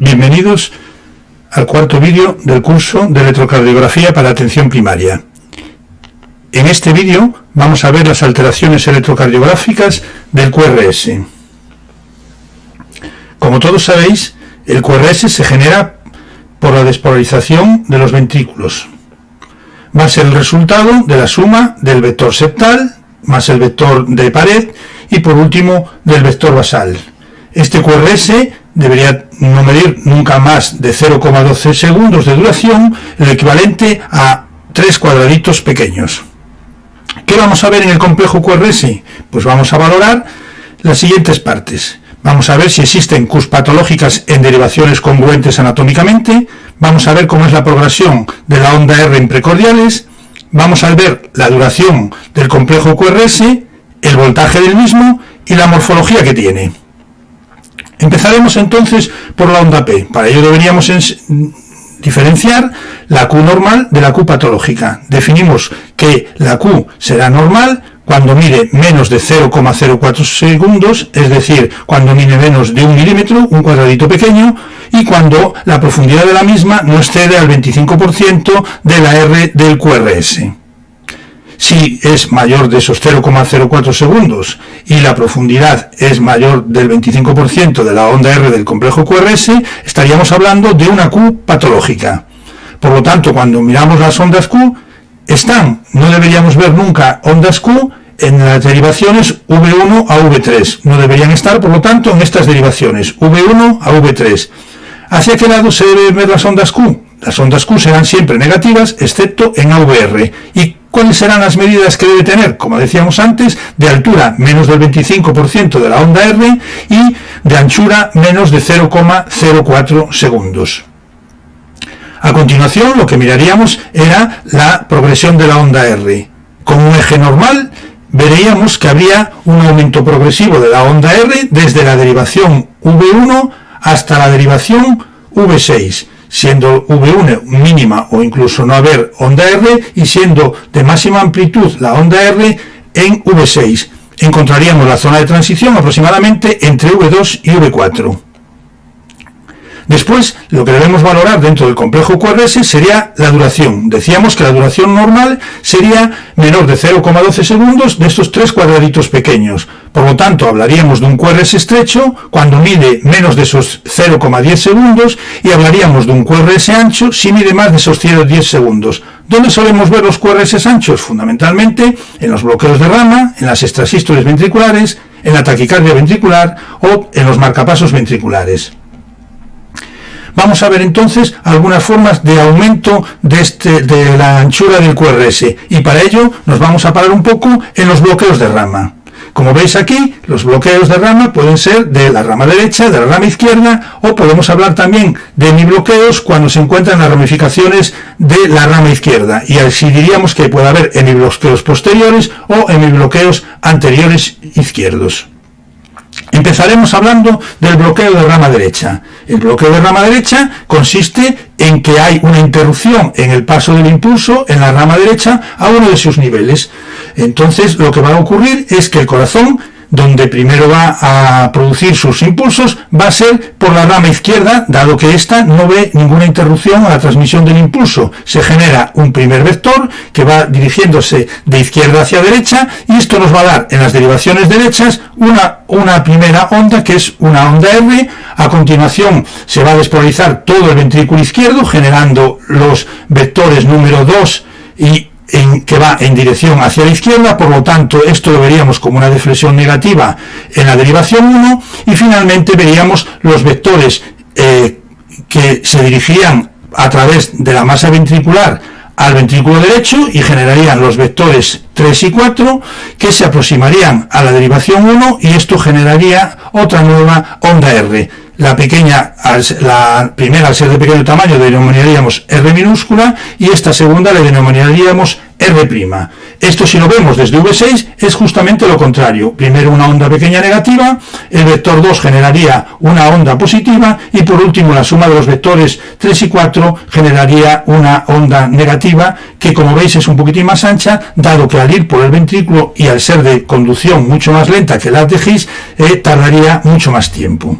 Bienvenidos al cuarto vídeo del curso de electrocardiografía para atención primaria. En este vídeo vamos a ver las alteraciones electrocardiográficas del QRS. Como todos sabéis, el QRS se genera por la despolarización de los ventrículos. Va a ser el resultado de la suma del vector septal más el vector de pared y por último del vector basal. Este QRS debería no medir nunca más de 0,12 segundos de duración, el equivalente a 3 cuadraditos pequeños. ¿Qué vamos a ver en el complejo QRS? Pues vamos a valorar las siguientes partes. Vamos a ver si existen Qs patológicas en derivaciones congruentes anatómicamente. Vamos a ver cómo es la progresión de la onda R en precordiales. Vamos a ver la duración del complejo QRS, el voltaje del mismo y la morfología que tiene. Empezaremos entonces por la onda P. Para ello deberíamos diferenciar la Q normal de la Q patológica. Definimos que la Q será normal cuando mide menos de 0,04 segundos, es decir, cuando mide menos de 1 milímetro, un cuadradito pequeño, y cuando la profundidad de la misma no excede al 25% de la R del QRS. Si es mayor de esos 0,04 segundos y la profundidad es mayor del 25% de la onda R del complejo QRS, estaríamos hablando de una Q patológica. Por lo tanto, cuando miramos las ondas Q, no deberíamos ver nunca ondas Q en las derivaciones V1 a V3. No deberían estar, por lo tanto, en estas derivaciones V1 a V3. ¿Hacia qué lado se deben ver las ondas Q? Las ondas Q serán siempre negativas, excepto en AVR. ¿Y cuáles serán las medidas que debe tener? Como decíamos antes, de altura menos del 25% de la onda R y de anchura menos de 0,04 segundos. A continuación, lo que miraríamos era la progresión de la onda R. Con un eje normal, veríamos que habría un aumento progresivo de la onda R desde la derivación V1 hasta la derivación V6, siendo V1 mínima o incluso no haber onda R y siendo de máxima amplitud la onda R en V6. Encontraríamos la zona de transición aproximadamente entre V2 y V4. Después, lo que debemos valorar dentro del complejo QRS sería la duración. Decíamos que la duración normal sería menor de 0,12 segundos de estos 3 cuadraditos pequeños. Por lo tanto, hablaríamos de un QRS estrecho cuando mide menos de esos 0,10 segundos y hablaríamos de un QRS ancho si mide más de esos 0,10 segundos. ¿Dónde solemos ver los QRS anchos? Fundamentalmente en los bloqueos de rama, en las extrasístoles ventriculares, en la taquicardia ventricular o en los marcapasos ventriculares. Vamos a ver entonces algunas formas de aumento de la anchura del QRS y para ello nos vamos a parar un poco en los bloqueos de rama. Como veis aquí, los bloqueos de rama pueden ser de la rama derecha, de la rama izquierda o podemos hablar también de hemibloqueos cuando se encuentran las ramificaciones de la rama izquierda y así diríamos que puede haber hemibloqueos posteriores o hemibloqueos anteriores izquierdos. Empezaremos hablando del bloqueo de rama derecha. El bloqueo de rama derecha consiste en que hay una interrupción en el paso del impulso en la rama derecha a uno de sus niveles. Entonces lo que va a ocurrir es que el corazón, donde primero va a producir sus impulsos, va a ser por la rama izquierda, dado que ésta no ve ninguna interrupción a la transmisión del impulso. Se genera un primer vector que va dirigiéndose de izquierda hacia derecha y esto nos va a dar en las derivaciones derechas una primera onda que es una onda R. A continuación se va a despolarizar todo el ventrículo izquierdo generando los vectores número 2 que va en dirección hacia la izquierda, por lo tanto esto lo veríamos como una deflexión negativa en la derivación 1 y finalmente veríamos los vectores que se dirigirían a través de la masa ventricular al ventrículo derecho y generarían los vectores 3 y 4 que se aproximarían a la derivación 1 y esto generaría otra nueva onda R. La primera, al ser de pequeño tamaño, denominaríamos R minúscula y esta segunda le denominaríamos R'. Esto, si lo vemos desde V6, es justamente lo contrario. Primero una onda pequeña negativa, el vector 2 generaría una onda positiva y por último la suma de los vectores 3 y 4 generaría una onda negativa que, como veis, es un poquitín más ancha, dado que al ir por el ventrículo y al ser de conducción mucho más lenta que la de His, tardaría mucho más tiempo.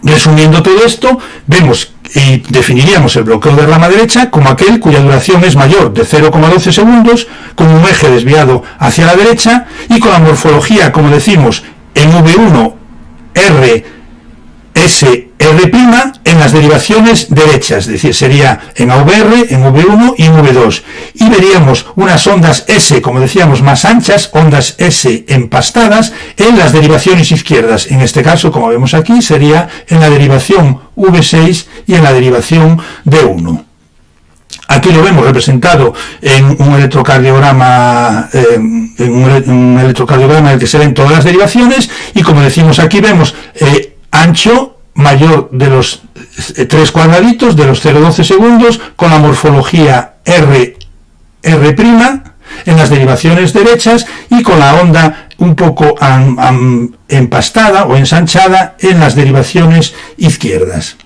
Resumiendo todo esto, vemos y definiríamos el bloqueo de rama derecha como aquel cuya duración es mayor de 0,12 segundos, con un eje desviado hacia la derecha y con la morfología, como decimos, en V1, R, S, R' en las derivaciones derechas, es decir, sería en AVR, en V1 y en V2. Y veríamos unas ondas S, como decíamos, más anchas, ondas S empastadas, en las derivaciones izquierdas. En este caso, como vemos aquí, sería en la derivación V6 y en la derivación D1. Aquí lo vemos representado en un electrocardiograma, en el que se ven todas las derivaciones, y como decimos aquí, vemos ancho mayor de los 3 cuadraditos de los 0,12 segundos, con la morfología R' en las derivaciones derechas y con la onda un poco empastada o ensanchada en las derivaciones izquierdas.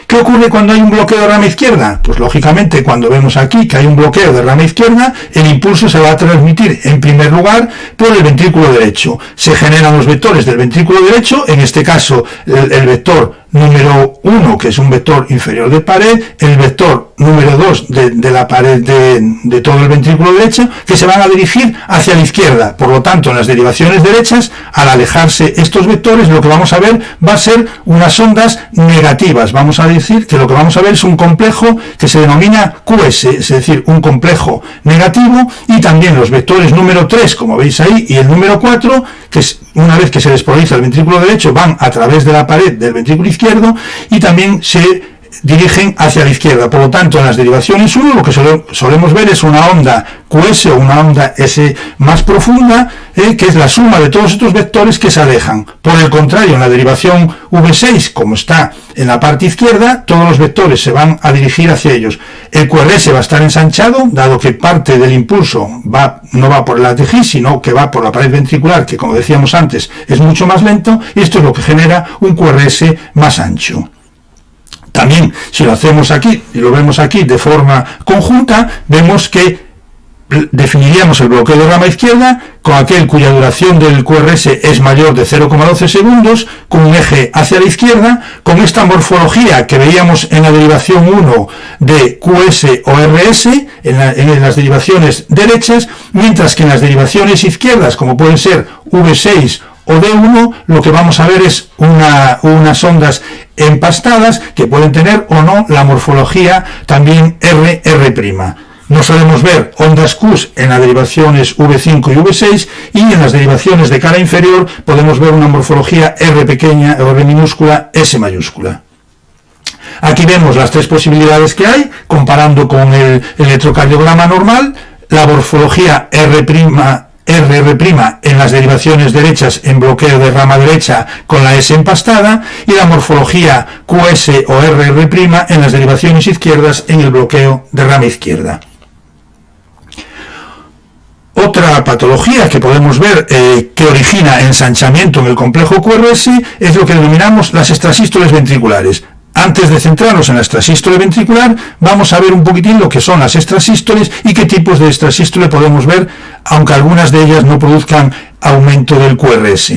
¿Qué ocurre cuando hay un bloqueo de rama izquierda? Pues lógicamente, cuando vemos aquí que hay un bloqueo de rama izquierda, el impulso se va a transmitir en primer lugar por el ventrículo derecho. Se generan los vectores del ventrículo derecho, en este caso el vector número 1, que es un vector inferior de pared, el vector número 2 de la pared de todo el ventrículo derecho, que se van a dirigir hacia la izquierda. Por lo tanto, en las derivaciones derechas, al alejarse estos vectores, lo que vamos a ver va a ser unas ondas negativas. Vamos a decir que lo que vamos a ver es un complejo que se denomina QS, es decir, un complejo negativo, y también los vectores número 3, como veis ahí, y el número 4, que es, una vez que se despolariza el ventrículo derecho, van a través de la pared del ventrículo izquierdo y también se dirigen hacia la izquierda. Por lo tanto, en las derivaciones 1 lo que solemos ver es una onda QS o una onda S más profunda, que es la suma de todos estos vectores que se alejan. Por el contrario, en la derivación V6, como está en la parte izquierda, todos los vectores se van a dirigir hacia ellos. El QRS va a estar ensanchado, dado que parte del impulso no va por el haz de Higgs, sino que va por la pared ventricular, que como decíamos antes es mucho más lento, y esto es lo que genera un QRS más ancho. También, si lo hacemos aquí y lo vemos aquí de forma conjunta, vemos que definiríamos el bloqueo de rama izquierda con aquel cuya duración del QRS es mayor de 0,12 segundos, con un eje hacia la izquierda, con esta morfología que veíamos en la derivación 1 de QS o RS, en las derivaciones derechas, mientras que en las derivaciones izquierdas, como pueden ser V6 o D1, lo que vamos a ver es unas ondas empastadas que pueden tener o no la morfología también R'. No solemos ver ondas Qs en las derivaciones V5 y V6, y en las derivaciones de cara inferior podemos ver una morfología R pequeña o R minúscula, S mayúscula. Aquí vemos las tres posibilidades que hay, comparando con el electrocardiograma normal, la morfología RR' en las derivaciones derechas en bloqueo de rama derecha con la S empastada, y la morfología QS o RR' en las derivaciones izquierdas en el bloqueo de rama izquierda. Otra patología que podemos ver que origina ensanchamiento en el complejo QRS es lo que denominamos las extrasístoles ventriculares. Antes de centrarnos en la extrasístole ventricular, vamos a ver un poquitín lo que son las extrasístoles y qué tipos de extrasístole podemos ver, aunque algunas de ellas no produzcan aumento del QRS.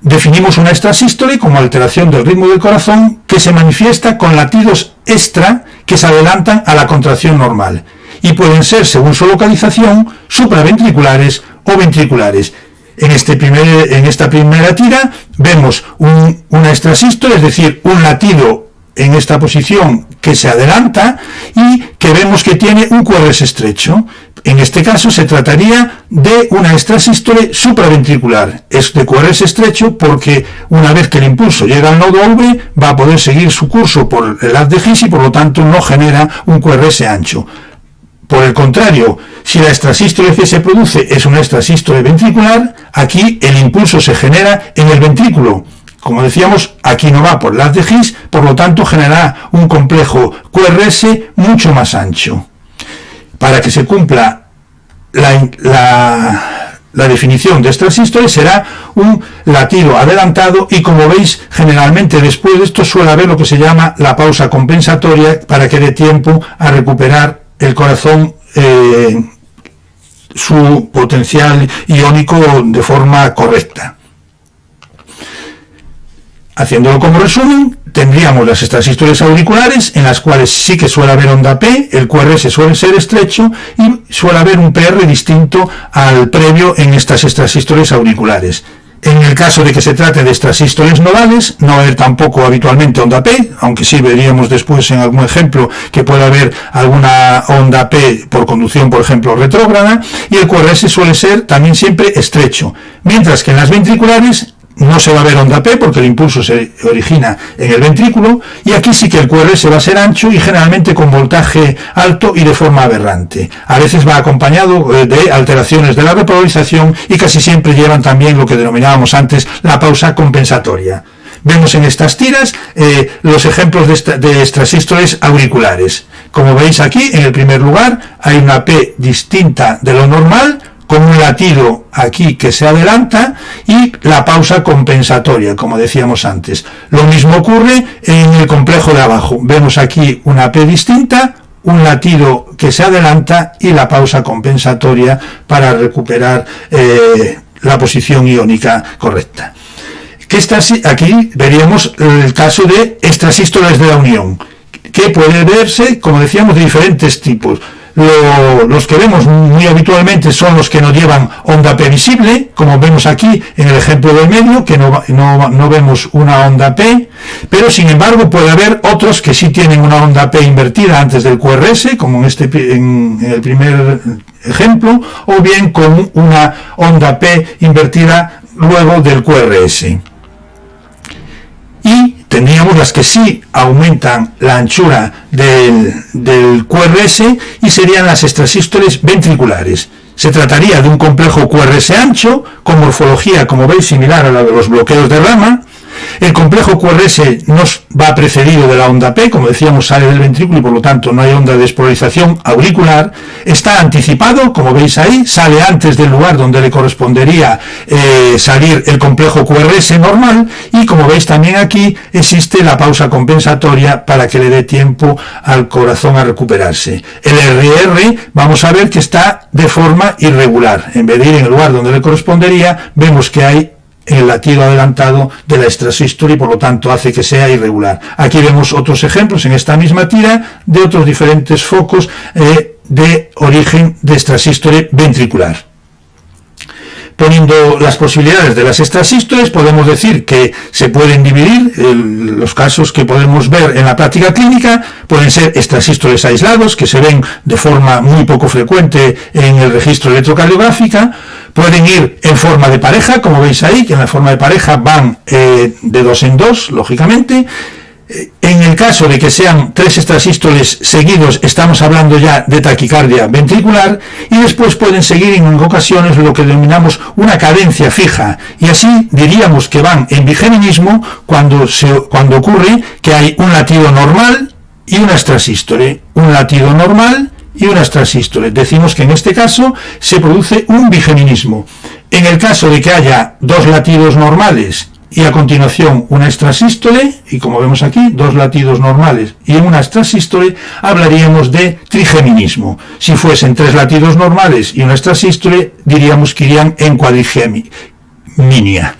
Definimos una extrasístole como alteración del ritmo del corazón que se manifiesta con latidos extra que se adelantan a la contracción normal, y pueden ser, según su localización, supraventriculares o ventriculares. En esta primera tira vemos una extrasístole, es decir, un latido en esta posición que se adelanta y que vemos que tiene un QRS estrecho. En este caso se trataría de una extrasístole supraventricular. Es de QRS estrecho porque una vez que el impulso llega al nodo V va a poder seguir su curso por el haz de Higgs y por lo tanto no genera un QRS ancho. Por el contrario, si la extrasístole que se produce es una extrasístole ventricular, aquí el impulso se genera en el ventrículo. Como decíamos, aquí no va por el haz de Higgs, por lo tanto generará un complejo QRS mucho más ancho. Para que se cumpla la definición de extrasístole será un latido adelantado, y como veis, generalmente después de esto suele haber lo que se llama la pausa compensatoria para que dé tiempo a recuperar el corazón su potencial iónico de forma correcta. Haciéndolo como resumen, tendríamos las extrasístoles auriculares, en las cuales sí que suele haber onda P, el QRS suele ser estrecho y suele haber un PR distinto al previo en estas extrasístoles auriculares. En el caso de que se trate de extrasístoles nodales, no va a haber tampoco habitualmente onda P, aunque sí veríamos después en algún ejemplo que puede haber alguna onda P por conducción, por ejemplo, retrógrada, y el QRS suele ser también siempre estrecho, mientras que en las ventriculares no se va a ver onda P porque el impulso se origina en el ventrículo, y aquí sí que el QRS va a ser ancho y generalmente con voltaje alto y de forma aberrante. A veces va acompañado de alteraciones de la repolarización y casi siempre llevan también lo que denominábamos antes la pausa compensatoria. Vemos en estas tiras los ejemplos de extrasístoles auriculares. Como veis aquí, en el primer lugar hay una P distinta de lo normal, con un latido aquí que se adelanta y la pausa compensatoria, como decíamos antes. Lo mismo ocurre en el complejo de abajo. Vemos aquí una P distinta, un latido que se adelanta y la pausa compensatoria para recuperar la posición iónica correcta. Aquí veríamos el caso de extrasístoles de la unión, que puede verse, como decíamos, de diferentes tipos. Los que vemos muy habitualmente son los que no llevan onda P visible, como vemos aquí en el ejemplo del medio, que no vemos una onda P, pero sin embargo puede haber otros que sí tienen una onda P invertida antes del QRS, como en el primer ejemplo, o bien con una onda P invertida luego del QRS. Y tendríamos las que sí aumentan la anchura del QRS y serían las extrasístoles ventriculares. Se trataría de un complejo QRS ancho, con morfología, como veis, similar a la de los bloqueos de rama. El complejo QRS nos va precedido de la onda P, como decíamos, sale del ventrículo y por lo tanto no hay onda de despolarización auricular. Está anticipado, como veis ahí, sale antes del lugar donde le correspondería salir el complejo QRS normal, y como veis también aquí existe la pausa compensatoria para que le dé tiempo al corazón a recuperarse. El RR vamos a ver que está de forma irregular. En vez de ir en el lugar donde le correspondería, vemos que hay el latido adelantado de la extrasístole y por lo tanto hace que sea irregular. Aquí vemos otros ejemplos en esta misma tira de otros diferentes focos de origen de extrasístole ventricular. Poniendo las posibilidades de las extrasístoles, podemos decir que se pueden dividir. Los casos que podemos ver en la práctica clínica pueden ser extrasístoles aislados, que se ven de forma muy poco frecuente en el registro electrocardiográfica. Pueden ir en forma de pareja, como veis ahí, que en la forma de pareja van de dos en dos, lógicamente. En el caso de que sean tres extrasístoles seguidos, estamos hablando ya de taquicardia ventricular, y después pueden seguir en ocasiones lo que denominamos una cadencia fija, y así diríamos que van en bigeminismo cuando ocurre que hay un latido normal y una extrasístole, un latido normal y una extrasístole. Decimos que en este caso se produce un bigeminismo. En el caso de que haya dos latidos normales y a continuación una extrasístole, y como vemos aquí, dos latidos normales y una extrasístole, hablaríamos de trigeminismo. Si fuesen tres latidos normales y una extrasístole, diríamos que irían en cuadrigeminia.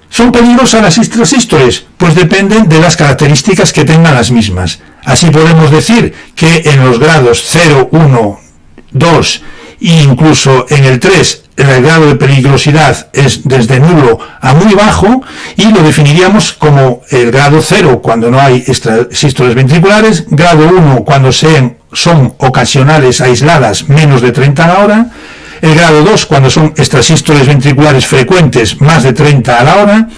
¿Son peligrosas las extrasístoles? Pues dependen de las características que tengan las mismas. Así podemos decir que en los grados 0, 1, 2 e incluso en el 3, el grado de peligrosidad es desde nulo a muy bajo, y lo definiríamos como el grado 0 cuando no hay extrasístoles ventriculares, grado 1 cuando son ocasionales aisladas menos de 30 a la hora, el grado 2 cuando son extrasístoles ventriculares frecuentes más de 30 a la hora,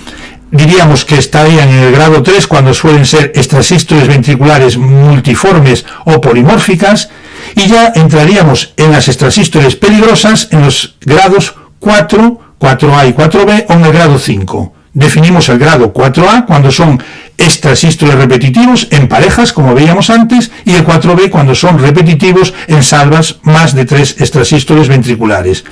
diríamos que estarían en el grado 3 cuando suelen ser extrasístoles ventriculares multiformes o polimórficas, y ya entraríamos en las extrasístoles peligrosas en los grados 4, 4A y 4B, o en el grado 5. Definimos el grado 4A cuando son extrasístoles repetitivos en parejas, como veíamos antes, y el 4B cuando son repetitivos en salvas más de 3 extrasístoles ventriculares.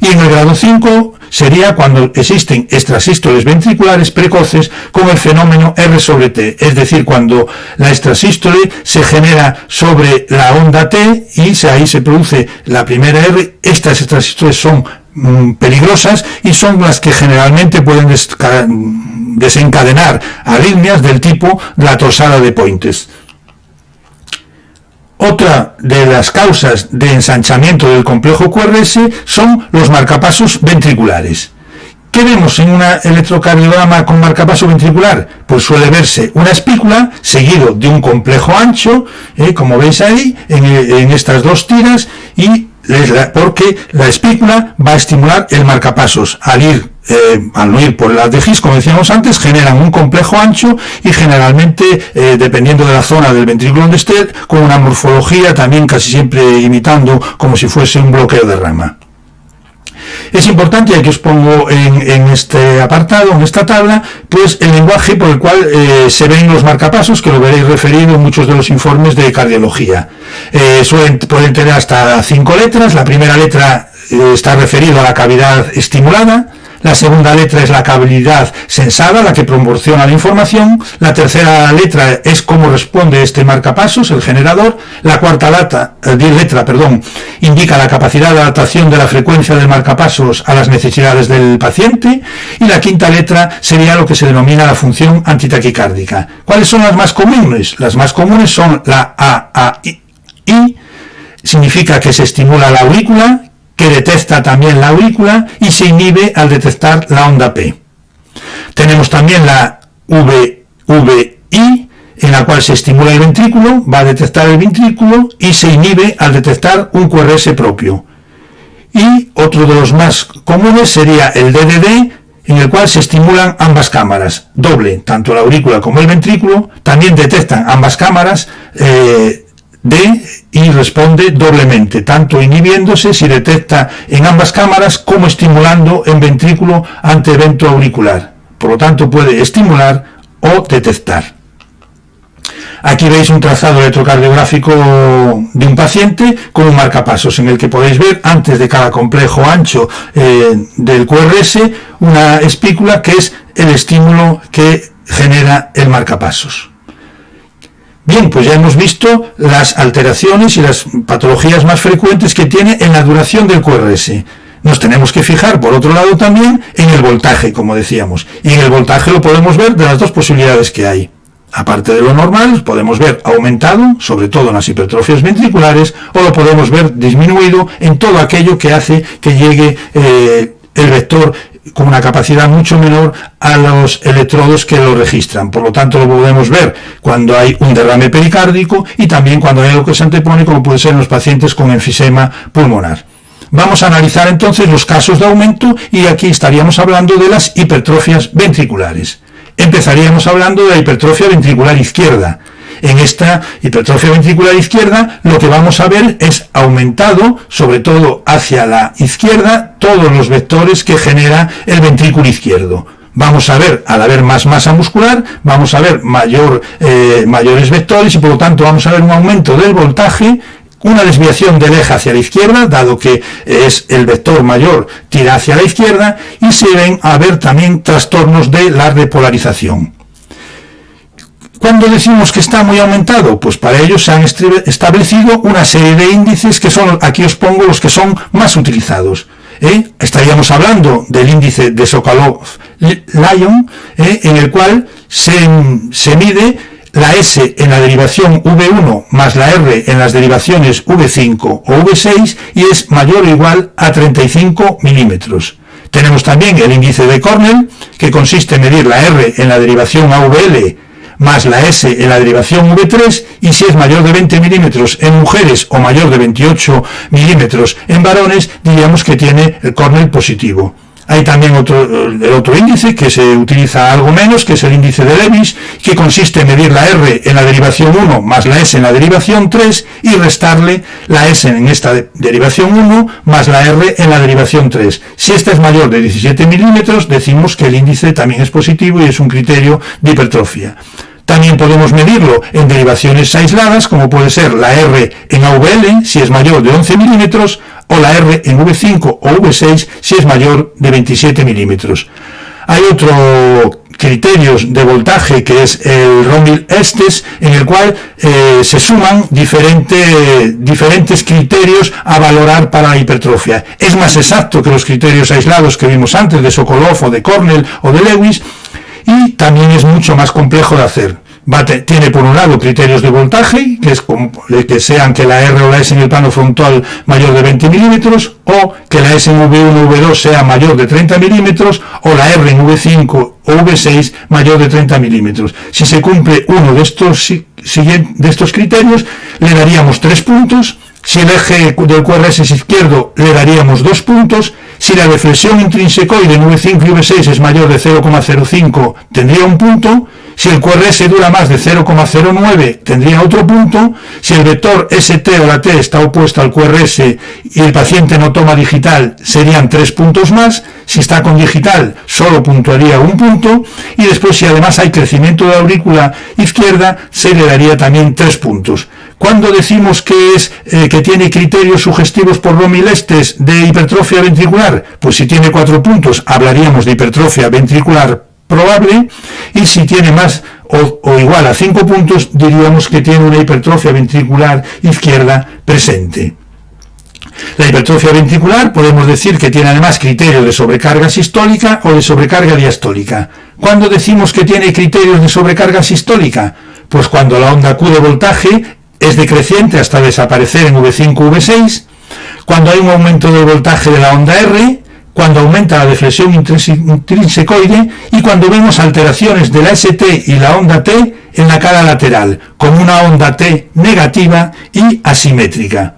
Y en el grado 5 sería cuando existen extrasístoles ventriculares precoces con el fenómeno R sobre T, es decir, cuando la extrasístole se genera sobre la onda T y ahí se produce la primera R. Estas extrasístoles son peligrosas y son las que generalmente pueden desencadenar arritmias del tipo la tosada de Pointes. Otra de las causas de ensanchamiento del complejo QRS son los marcapasos ventriculares. ¿Qué vemos en un electrocardiograma con marcapaso ventricular? Pues suele verse una espícula seguido de un complejo ancho, como veis ahí, en estas dos tiras, y porque la espícula va a estimular el marcapasos. Al no ir por el haz de His, como decíamos antes, generan un complejo ancho y generalmente, dependiendo de la zona del ventrículo donde esté, con una morfología también casi siempre imitando como si fuese un bloqueo de rama. Es importante, y aquí os pongo en este apartado, en esta tabla, pues el lenguaje por el cual se ven los marcapasos, que lo veréis referido en muchos de los informes de cardiología. Pueden tener hasta 5 letras. La primera letra está referida a la cavidad estimulada. La segunda letra es la cavidad sensada, la que proporciona la información. La tercera letra es cómo responde este marcapasos, el generador. La cuarta letra, indica la capacidad de adaptación de la frecuencia del marcapasos a las necesidades del paciente. Y la quinta letra sería lo que se denomina la función antitaquicárdica. ¿Cuáles son las más comunes? Las más comunes son la I, significa que se estimula la aurícula, que detecta también la aurícula y se inhibe al detectar la onda P. Tenemos también la VI, en la cual se estimula el ventrículo, va a detectar el ventrículo y se inhibe al detectar un QRS propio. Y otro de los más comunes sería el DDD, en el cual se estimulan ambas cámaras, doble, tanto la aurícula como el ventrículo, también detectan ambas cámaras y responde doblemente, tanto inhibiéndose si detecta en ambas cámaras como estimulando en ventrículo ante evento auricular. Por lo tanto, puede estimular o detectar. Aquí veis un trazado electrocardiográfico de un paciente con un marcapasos en el que podéis ver antes de cada complejo ancho del QRS una espícula que es el estímulo que genera el marcapasos. Bien, pues ya hemos visto las alteraciones y las patologías más frecuentes que tiene en la duración del QRS. Nos tenemos que fijar, por otro lado, también en el voltaje, como decíamos. Y en el voltaje lo podemos ver de las dos posibilidades que hay. Aparte de lo normal, podemos ver aumentado, sobre todo en las hipertrofias ventriculares, o lo podemos ver disminuido en todo aquello que hace que llegue el vector con una capacidad mucho menor a los electrodos que lo registran. Por lo tanto, lo podemos ver cuando hay un derrame pericárdico y también cuando hay algo que se antepone, como puede ser en los pacientes con enfisema pulmonar. Vamos a analizar entonces los casos de aumento y aquí estaríamos hablando de las hipertrofias ventriculares. Empezaríamos hablando de la hipertrofia ventricular izquierda. En esta hipertrofia ventricular izquierda lo que vamos a ver es aumentado, sobre todo hacia la izquierda, todos los vectores que genera el ventrículo izquierdo. Vamos a ver, al haber más masa muscular, vamos a ver mayores vectores y por lo tanto vamos a ver un aumento del voltaje, una desviación del eje hacia la izquierda, dado que es el vector mayor tira hacia la izquierda, y se ven a ver también trastornos de la repolarización. ¿Cuándo decimos que está muy aumentado? Pues para ello se han establecido una serie de índices que son, aquí os pongo los que son más utilizados. Estaríamos hablando del índice de Sokolov-Lyon, en el cual se mide la S en la derivación V1 más la R en las derivaciones V5 o V6 y es mayor o igual a 35 milímetros. Tenemos también el índice de Cornell, que consiste en medir la R en la derivación AVL más la S en la derivación V3 y si es mayor de 20 milímetros en mujeres o mayor de 28 milímetros en varones, diríamos que tiene el Cornell positivo. Hay también el otro índice que se utiliza algo menos, que es el índice de Lewis, que consiste en medir la R en la derivación 1 más la S en la derivación 3 y restarle la S en esta derivación 1 más la R en la derivación 3. Si esta es mayor de 17 milímetros, decimos que el índice también es positivo y es un criterio de hipertrofia. También podemos medirlo en derivaciones aisladas, como puede ser la R en AVL, si es mayor de 11 milímetros, o la R en V5 o V6, si es mayor de 27 milímetros. Hay otro criterio de voltaje, que es el Romil-Estes, en el cual se suman diferentes criterios a valorar para la hipertrofia. Es más exacto que los criterios aislados que vimos antes, de Sokolov o de Cornell o de Lewis, y también es mucho más complejo de hacer. Tiene por un lado criterios de voltaje, que es como que sean que la R o la S en el plano frontal mayor de 20 milímetros, o que la S en V1 o V2 sea mayor de 30 milímetros, o la R en V5 o V6 mayor de 30 milímetros. Si se cumple uno de estos criterios, le daríamos 3 puntos. Si el eje del QRS es izquierdo, le daríamos 2 puntos. Si la deflexión intrínsecoide en V5 y V6 es mayor de 0,05, tendría 1 punto. Si el QRS dura más de 0,09, tendría otro punto. Si el vector ST o la T está opuesto al QRS y el paciente no toma digital, serían 3 puntos más. Si está con digital, solo puntuaría 1 punto. Y después, si además hay crecimiento de la aurícula izquierda, se le daría también 3 puntos. Cuando decimos que tiene criterios sugestivos por Romilestes de hipertrofia ventricular, pues si tiene 4 puntos, hablaríamos de hipertrofia ventricular probable, y si tiene más o igual a 5 puntos, diríamos que tiene una hipertrofia ventricular izquierda presente. La hipertrofia ventricular podemos decir que tiene además criterio de sobrecarga sistólica o de sobrecarga diastólica. ¿Cuándo decimos que tiene criterios de sobrecarga sistólica? Pues cuando la onda Q de voltaje es decreciente hasta desaparecer en V5 V6, cuando hay un aumento del voltaje de la onda R, cuando aumenta la deflexión intrínsecoide y cuando vemos alteraciones de la ST y la onda T en la cara lateral, con una onda T negativa y asimétrica.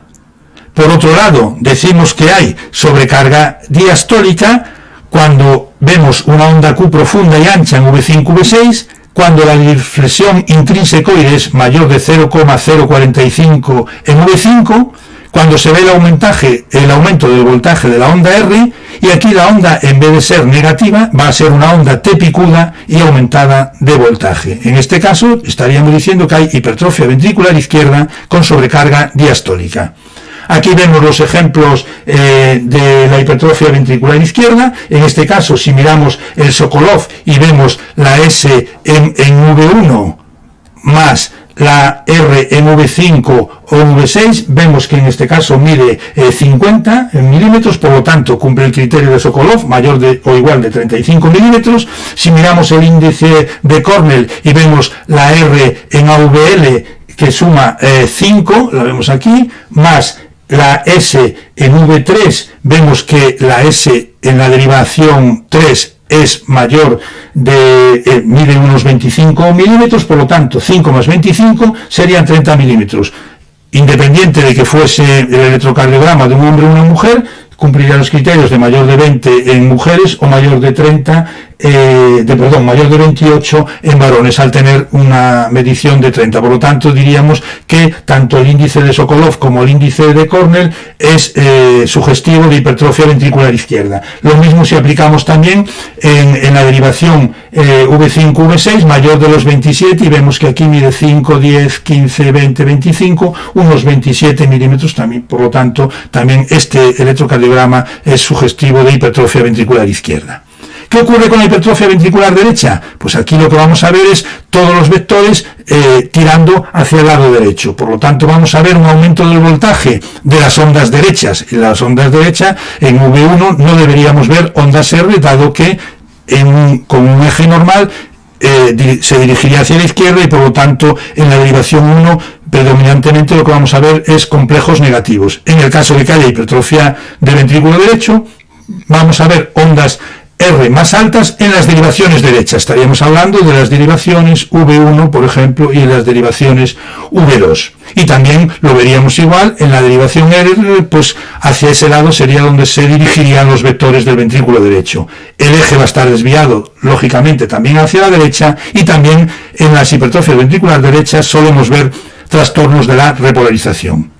Por otro lado, decimos que hay sobrecarga diastólica cuando vemos una onda Q profunda y ancha en V5 V6, cuando la deflexión intrínsecoide es mayor de 0,045 en V5, cuando se ve el aumento del voltaje de la onda R, y aquí la onda, en vez de ser negativa, va a ser una onda T picuda y aumentada de voltaje. En este caso, estaríamos diciendo que hay hipertrofia ventricular izquierda con sobrecarga diastólica. Aquí vemos los ejemplos de la hipertrofia ventricular izquierda. En este caso, si miramos el Sokolov y vemos la S en V1 más la R en V5 o V6, vemos que en este caso mide 50 milímetros, por lo tanto cumple el criterio de Sokolov, mayor o igual de 35 milímetros. Si miramos el índice de Cornell y vemos la R en AVL que suma 5, la vemos aquí, más la S en V3, vemos que la S en la derivación 3 es mayor mide unos 25 milímetros, por lo tanto 5 más 25 serían 30 milímetros. Independiente de que fuese el electrocardiograma de un hombre o una mujer, cumpliría los criterios de mayor de 20 en mujeres o mayor de 28 en varones, al tener una medición de 30. Por lo tanto, diríamos que tanto el índice de Sokolov como el índice de Cornell es sugestivo de hipertrofia ventricular izquierda. Lo mismo si aplicamos también en la derivación V5, V6, mayor de los 27, y vemos que aquí mide 5, 10, 15, 20, 25, unos 27 milímetros también. Por lo tanto, también este electrocardiograma es sugestivo de hipertrofia ventricular izquierda. ¿Qué ocurre con la hipertrofia ventricular derecha? Pues aquí lo que vamos a ver es todos los vectores tirando hacia el lado derecho. Por lo tanto, vamos a ver un aumento del voltaje de las ondas derechas. En las ondas derechas, en V1 no deberíamos ver ondas R, dado que con un eje normal se dirigiría hacia la izquierda, y por lo tanto en la derivación 1 predominantemente lo que vamos a ver es complejos negativos. En el caso de que haya hipertrofia del ventrículo derecho, vamos a ver ondas R más altas en las derivaciones derechas. Estaríamos hablando de las derivaciones V1, por ejemplo, y las derivaciones V2. Y también lo veríamos igual en la derivación R, pues hacia ese lado sería donde se dirigirían los vectores del ventrículo derecho. El eje va a estar desviado, lógicamente, también hacia la derecha, y también en las hipertrofias ventricular derechas solemos ver trastornos de la repolarización.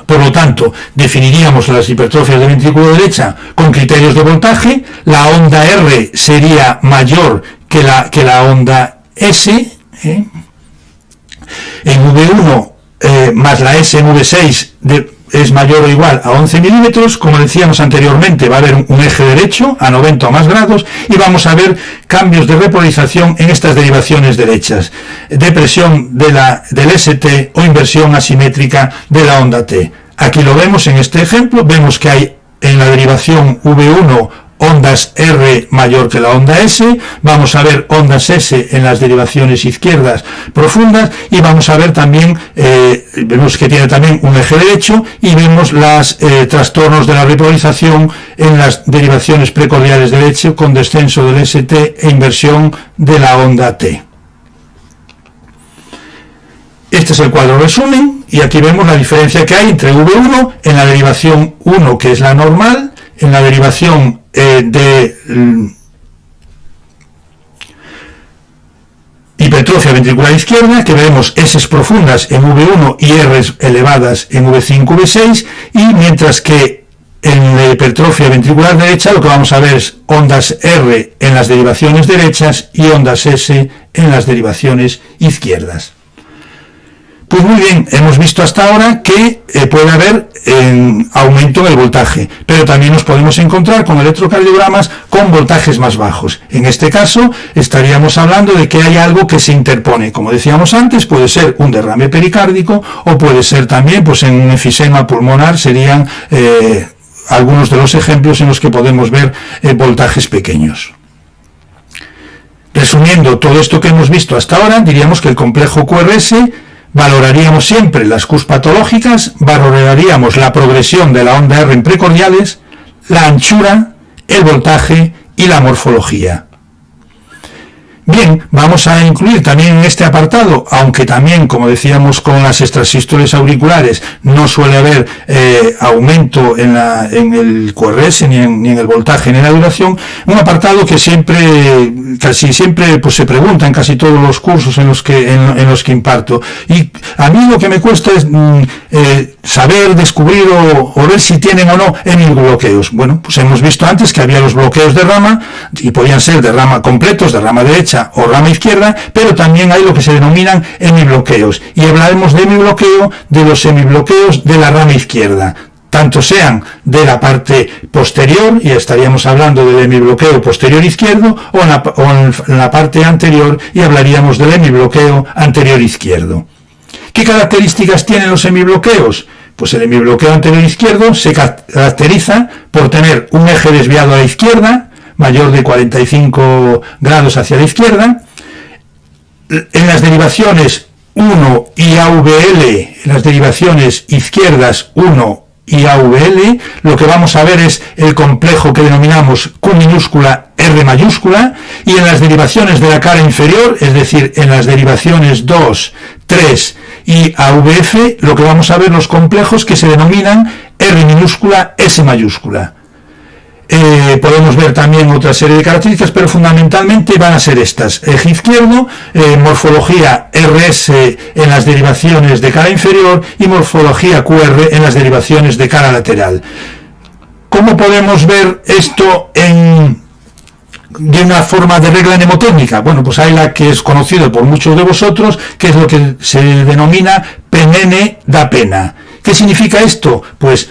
Por lo tanto, definiríamos las hipertrofias de ventrículo derecha con criterios de voltaje. La onda R sería mayor que la onda S. En V1 más la S en V6 es mayor o igual a 11 milímetros. Como decíamos anteriormente, va a haber un eje derecho a 90 o más grados, y vamos a ver cambios de repolarización en estas derivaciones derechas. Depresión del ST o inversión asimétrica de la onda T. Aquí lo vemos en este ejemplo, vemos que hay en la derivación V1 ondas R mayor que la onda S, vamos a ver ondas S en las derivaciones izquierdas profundas y vamos a ver también, vemos que tiene también un eje derecho y vemos los trastornos de la repolarización en las derivaciones precordiales derecho con descenso del ST e inversión de la onda T. Este es el cuadro resumen y aquí vemos la diferencia que hay entre V1 en la derivación 1, que es la normal, en la derivación de hipertrofia ventricular izquierda, que vemos S profundas en V1 y R elevadas en V5, V6, y mientras que en la hipertrofia ventricular derecha lo que vamos a ver es ondas R en las derivaciones derechas y ondas S en las derivaciones izquierdas. Pues muy bien, hemos visto hasta ahora que puede haber aumento del voltaje, pero también nos podemos encontrar con electrocardiogramas con voltajes más bajos. En este caso estaríamos hablando de que hay algo que se interpone. Como decíamos antes, puede ser un derrame pericárdico o puede ser también, pues en un enfisema pulmonar serían algunos de los ejemplos en los que podemos ver voltajes pequeños. Resumiendo todo esto que hemos visto hasta ahora, diríamos que el complejo QRS valoraríamos siempre las Qs patológicas, valoraríamos la progresión de la onda R en precordiales, la anchura, el voltaje y la morfología. Bien, vamos a incluir también en este apartado, aunque también, como decíamos con las extrasístoles auriculares, no suele haber aumento en el QRS ni en el voltaje ni en la duración, un apartado que casi siempre pues se pregunta en casi todos los cursos en los que imparto. Y a mí lo que me cuesta es saber, descubrir o ver si tienen o no hemibloqueos. Bueno, pues hemos visto antes que había los bloqueos de rama, y podían ser de rama completos, de rama derecha o rama izquierda, pero también hay lo que se denominan hemibloqueos, y hablaremos de hemibloqueo, de los hemibloqueos de la rama izquierda, tanto sean de la parte posterior, y estaríamos hablando del hemibloqueo posterior izquierdo, o en la parte anterior, y hablaríamos del hemibloqueo anterior izquierdo. ¿Qué características tienen los hemibloqueos? Pues el hemibloqueo anterior izquierdo se caracteriza por tener un eje desviado a la izquierda, mayor de 45 grados hacia la izquierda. En las derivaciones 1 y AVL, en las derivaciones izquierdas 1 y AVL, lo que vamos a ver es el complejo que denominamos Q minúscula R mayúscula, y en las derivaciones de la cara inferior, es decir, en las derivaciones 2, 3 y AVF, lo que vamos a ver los complejos que se denominan R minúscula S mayúscula. Podemos ver también otra serie de características, pero fundamentalmente van a ser estas: eje izquierdo, morfología RS en las derivaciones de cara inferior y morfología QR en las derivaciones de cara lateral. ¿Cómo podemos ver esto de una forma de regla mnemotécnica? Bueno, pues hay la que es conocida por muchos de vosotros, que es lo que se denomina penene da pena. ¿Qué significa esto? Pues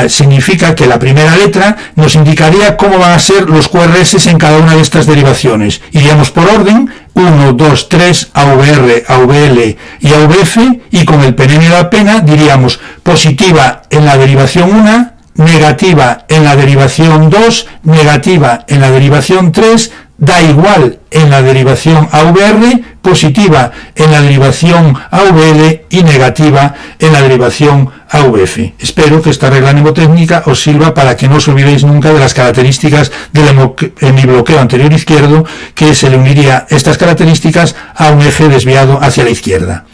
significa que la primera letra nos indicaría cómo van a ser los QRS en cada una de estas derivaciones. Iríamos por orden: 1, 2, 3, AVR, AVL y AVF, y con el penene da pena diríamos positiva en la derivación 1, negativa en la derivación 2, negativa en la derivación 3, da igual en la derivación AVR, positiva en la derivación AVL y negativa en la derivación AVF. Espero que esta regla mnemotécnica os sirva para que no os olvidéis nunca de las características del hemibloqueo anterior izquierdo, que se le uniría estas características a un eje desviado hacia la izquierda.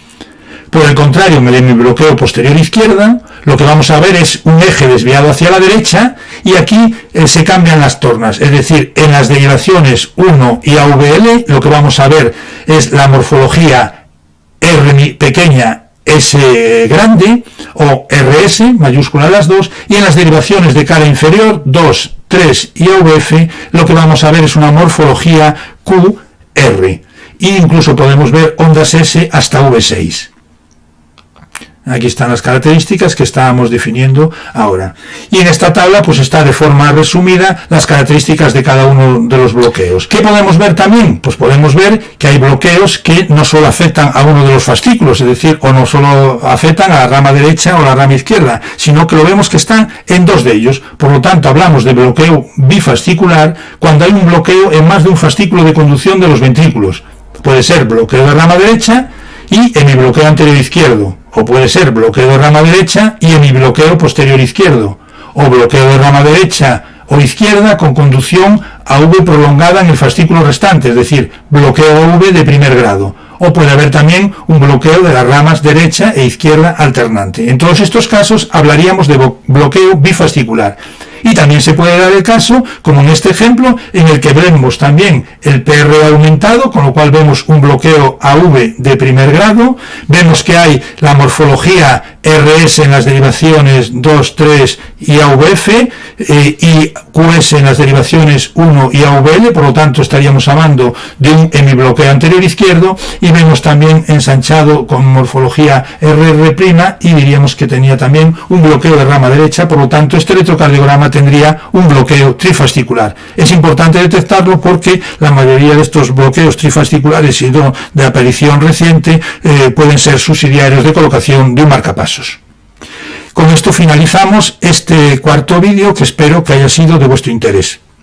Por el contrario, en el hemibloqueo posterior izquierda, lo que vamos a ver es un eje desviado hacia la derecha, y aquí se cambian las tornas, es decir, en las derivaciones 1 y AVL lo que vamos a ver es la morfología R pequeña, S grande, o RS, mayúscula las dos, y en las derivaciones de cara inferior 2, 3 y AVF lo que vamos a ver es una morfología QR, e incluso podemos ver ondas S hasta V6. Aquí están las características que estábamos definiendo ahora. Y en esta tabla pues está de forma resumida las características de cada uno de los bloqueos. ¿Qué podemos ver también? Pues podemos ver que hay bloqueos que no solo afectan a uno de los fascículos, es decir, o no solo afectan a la rama derecha o la rama izquierda, sino que lo vemos que están en dos de ellos. Por lo tanto, hablamos de bloqueo bifascicular cuando hay un bloqueo en más de un fascículo de conducción de los ventrículos. Puede ser bloqueo de rama derecha y hemibloqueo anterior izquierdo, o puede ser bloqueo de rama derecha y hemibloqueo posterior izquierdo, o bloqueo de rama derecha o izquierda con conducción AV prolongada en el fascículo restante, es decir, bloqueo AV de primer grado, o puede haber también un bloqueo de las ramas derecha e izquierda alternante. En todos estos casos hablaríamos de bloqueo bifascicular. Y también se puede dar el caso, como en este ejemplo, en el que vemos también el PR aumentado, con lo cual vemos un bloqueo AV de primer grado, vemos que hay la morfología RS en las derivaciones 2, 3 y AVF, y QS en las derivaciones 1 y AVL, por lo tanto estaríamos hablando de un hemibloqueo anterior izquierdo, y vemos también ensanchado con morfología RR' y diríamos que tenía también un bloqueo de rama derecha, por lo tanto este electrocardiograma tendría un bloqueo trifascicular. Es importante detectarlo porque la mayoría de estos bloqueos trifasciculares y de aparición reciente pueden ser subsidiarios de colocación de un marcapasos. Con esto finalizamos este cuarto vídeo que espero que haya sido de vuestro interés.